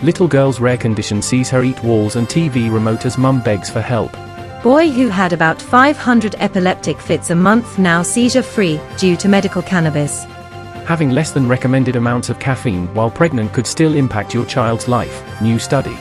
Little girl's rare condition sees her eat walls and TV remote as mum begs for help. Boy who had about 500 epileptic fits a month now seizure-free due to medical cannabis. Having less than recommended amounts of caffeine while pregnant could still impact your child's life, new study.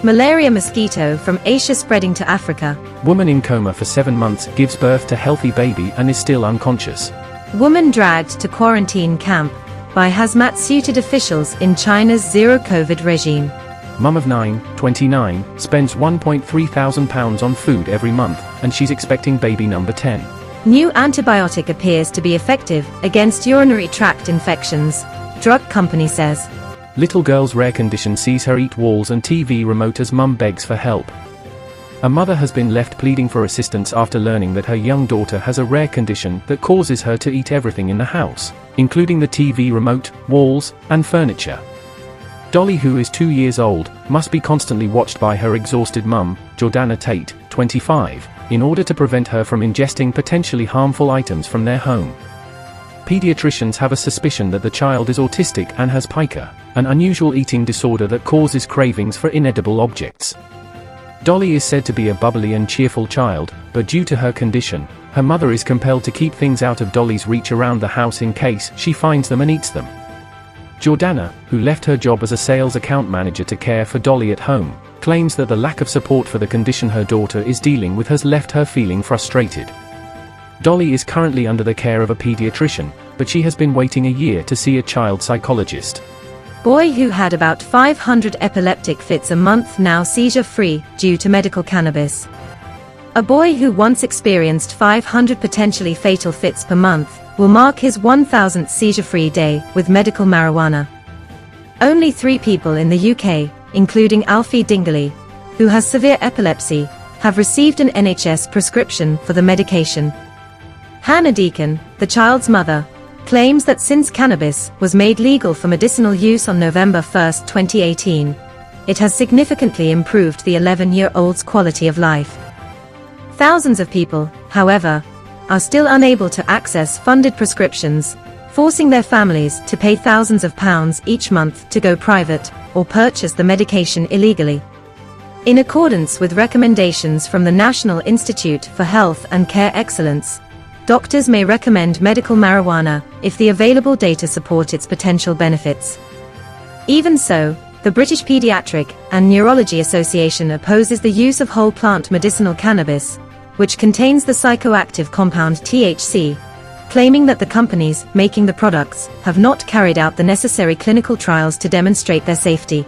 Malaria mosquito from Asia spreading to Africa. Woman in coma for 7 months gives birth to healthy baby and is still unconscious. Woman dragged to quarantine camp by hazmat-suited officials in China's zero-COVID regime. Mum of 9, 29, spends £1,300 on food every month, and she's expecting baby number 10. New antibiotic appears to be effective against urinary tract infections, drug company says. Little girl's rare condition sees her eat walls and TV remote as mum begs for help. A mother has been left pleading for assistance after learning that her young daughter has a rare condition that causes her to eat everything in the house, including the TV remote, walls, and furniture. Dolly, who is 2 years old, must be constantly watched by her exhausted mum, Jordana Tate, 25, in order to prevent her from ingesting potentially harmful items from their home. Pediatricians have a suspicion that the child is autistic and has pica, an unusual eating disorder that causes cravings for inedible objects. Dolly is said to be a bubbly and cheerful child, but due to her condition, her mother is compelled to keep things out of Dolly's reach around the house in case she finds them and eats them. Jordana, who left her job as a sales account manager to care for Dolly at home, claims that the lack of support for the condition her daughter is dealing with has left her feeling frustrated. Dolly is currently under the care of a pediatrician, but she has been waiting a year to see a child psychologist. Boy who had about 500 epileptic fits a month now seizure-free due to medical cannabis. A boy who once experienced 500 potentially fatal fits per month will mark his 1000th seizure-free day with medical marijuana. Only 3 people in the UK, including Alfie Dingley, who has severe epilepsy, have received an NHS prescription for the medication. Hannah Deacon, the child's mother, claims that since cannabis was made legal for medicinal use on November 1, 2018, it has significantly improved the 11-year-old's quality of life. Thousands of people, however, are still unable to access funded prescriptions, forcing their families to pay thousands of pounds each month to go private or purchase the medication illegally. In accordance with recommendations from the National Institute for Health and Care Excellence, doctors may recommend medical marijuana if the available data support its potential benefits. Even so, the British Paediatric and Neurology Association opposes the use of whole plant medicinal cannabis, which contains the psychoactive compound THC, claiming that the companies making the products have not carried out the necessary clinical trials to demonstrate their safety.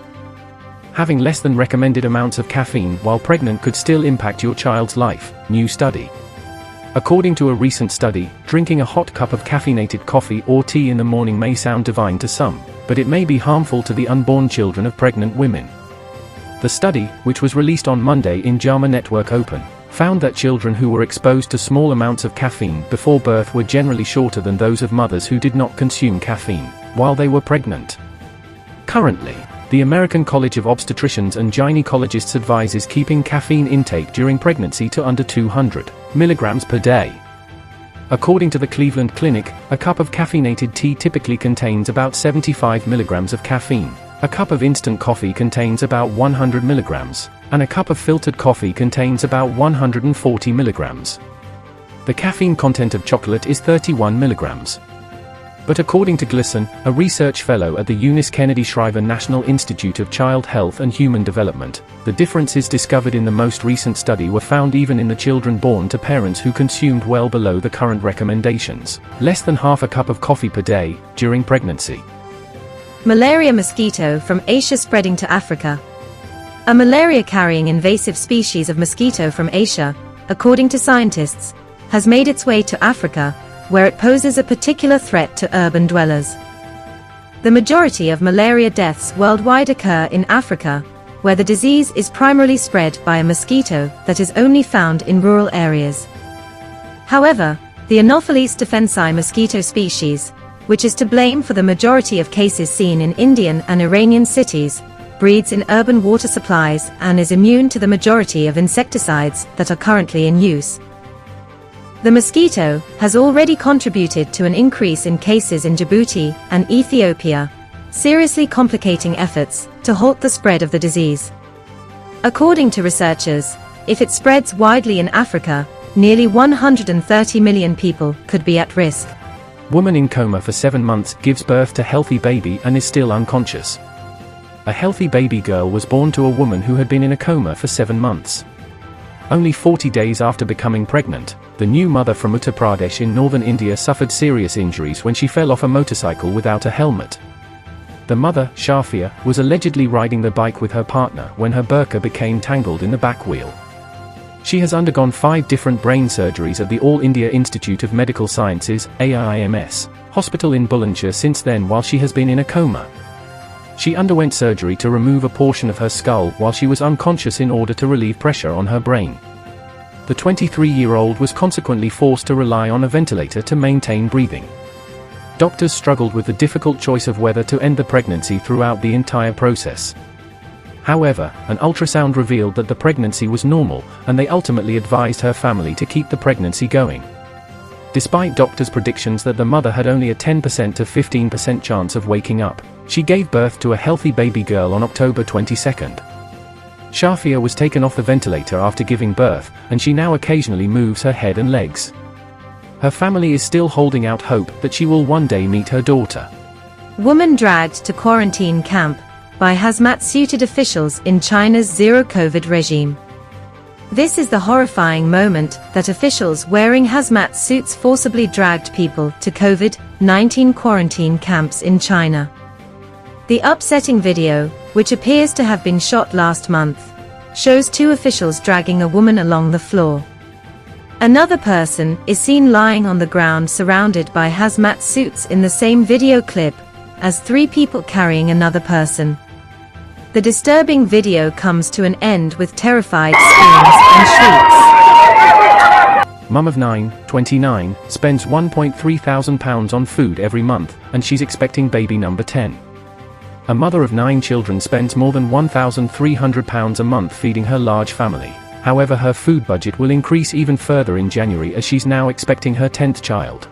Having less than recommended amounts of caffeine while pregnant could still impact your child's life, new study. According to a recent study, drinking a hot cup of caffeinated coffee or tea in the morning may sound divine to some, but it may be harmful to the unborn children of pregnant women. The study, which was released on Monday in JAMA Network Open, found that children who were exposed to small amounts of caffeine before birth were generally shorter than those of mothers who did not consume caffeine while they were pregnant. Currently, the American College of Obstetricians and Gynecologists advises keeping caffeine intake during pregnancy to under 200 milligrams per day. According to the Cleveland Clinic, a cup of caffeinated tea typically contains about 75 milligrams of caffeine. A cup of instant coffee contains about 100 milligrams, and a cup of filtered coffee contains about 140 milligrams. The caffeine content of chocolate is 31 milligrams. But according to Glisson, a research fellow at the Eunice Kennedy Shriver National Institute of Child Health and Human Development, the differences discovered in the most recent study were found even in the children born to parents who consumed well below the current recommendations, less than half a cup of coffee per day, during pregnancy. Malaria mosquito from Asia spreading to Africa. A malaria-carrying invasive species of mosquito from Asia, according to scientists, has made its way to Africa, where it poses a particular threat to urban dwellers. The majority of malaria deaths worldwide occur in Africa, where the disease is primarily spread by a mosquito that is only found in rural areas. However, the Anopheles defensi mosquito species, which is to blame for the majority of cases seen in Indian and Iranian cities, breeds in urban water supplies and is immune to the majority of insecticides that are currently in use. The mosquito has already contributed to an increase in cases in Djibouti and Ethiopia, seriously complicating efforts to halt the spread of the disease. According to researchers, if it spreads widely in Africa, nearly 130 million people could be at risk. Woman in coma for 7 months gives birth to healthy baby and is still unconscious. A healthy baby girl was born to a woman who had been in a coma for 7 months. Only 40 days after becoming pregnant, the new mother from Uttar Pradesh in northern India suffered serious injuries when she fell off a motorcycle without a helmet. The mother, Shafia, was allegedly riding the bike with her partner when her burqa became tangled in the back wheel. She has undergone 5 different brain surgeries at the All India Institute of Medical Sciences (AIIMS) hospital in Bulandshahr since then while she has been in a coma. She underwent surgery to remove a portion of her skull while she was unconscious in order to relieve pressure on her brain. The 23-year-old was consequently forced to rely on a ventilator to maintain breathing. Doctors struggled with the difficult choice of whether to end the pregnancy throughout the entire process. However, an ultrasound revealed that the pregnancy was normal, and they ultimately advised her family to keep the pregnancy going. Despite doctors' predictions that the mother had only a 10% to 15% chance of waking up, she gave birth to a healthy baby girl on October 22. Shafia was taken off the ventilator after giving birth, and she now occasionally moves her head and legs. Her family is still holding out hope that she will one day meet her daughter. Woman dragged to quarantine camp by hazmat-suited officials in China's zero-COVID regime. This is the horrifying moment that officials wearing hazmat suits forcibly dragged people to COVID-19 quarantine camps in China. The upsetting video, which appears to have been shot last month, shows 2 officials dragging a woman along the floor. Another person is seen lying on the ground surrounded by hazmat suits in the same video clip as 3 people carrying another person. The disturbing video comes to an end with terrified screams and shrieks. Mum of 9, 29, spends £1,300 on food every month, and she's expecting baby number 10. A mother of 9 children spends more than £1,300 a month feeding her large family. However, her food budget will increase even further in January as she's now expecting her 10th child.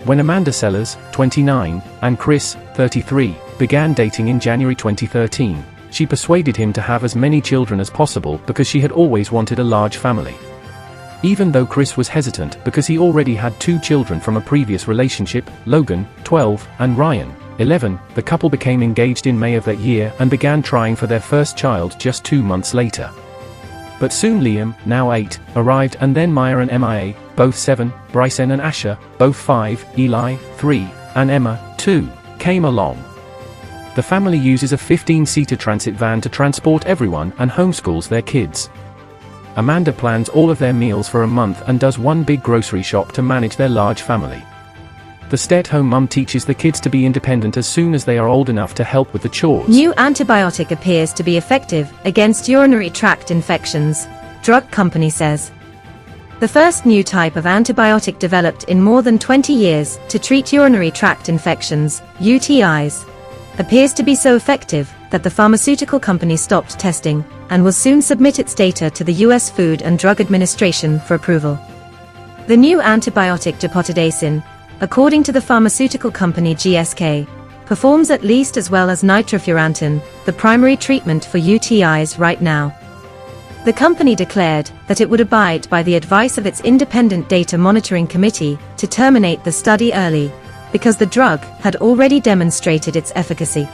When Amanda Sellers, 29, and Chris, 33, began dating in January 2013, she persuaded him to have as many children as possible because she had always wanted a large family. Even though Chris was hesitant because he already had 2 children from a previous relationship, Logan, 12, and Ryan, 11, the couple became engaged in May of that year and began trying for their first child just 2 months later. But soon Liam, now 8, arrived, and then Maya and MIA, both 7, Bryson and Asher, both 5, Eli, 3, and Emma, 2, came along. The family uses a 15-seater transit van to transport everyone and homeschools their kids. Amanda plans all of their meals for a month and does one big grocery shop to manage their large family. The stay-at-home mum teaches the kids to be independent as soon as they are old enough to help with the chores. New antibiotic appears to be effective against urinary tract infections, drug company says. The first new type of antibiotic developed in more than 20 years to treat urinary tract infections, UTIs, appears to be so effective that the pharmaceutical company stopped testing and will soon submit its data to the US Food and Drug Administration for approval. The new antibiotic gepotidacin, according to the pharmaceutical company GSK, performs at least as well as nitrofurantoin, the primary treatment for UTIs right now. The company declared that it would abide by the advice of its independent data monitoring committee to terminate the study early, because the drug had already demonstrated its efficacy.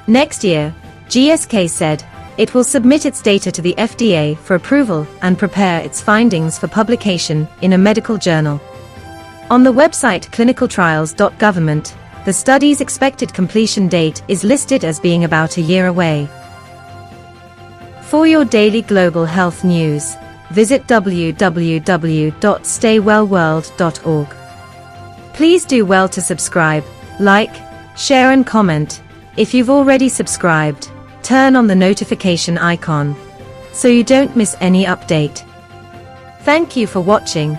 Next year, GSK said, it will submit its data to the FDA for approval and prepare its findings for publication in a medical journal. On the website clinicaltrials.government, the study's expected completion date is listed as being about a year away. For your daily global health news, visit www.StayWellWorld.org. Please do well to subscribe, like, share and comment. If you've already subscribed, turn on the notification icon so you don't miss any update. Thank you for watching.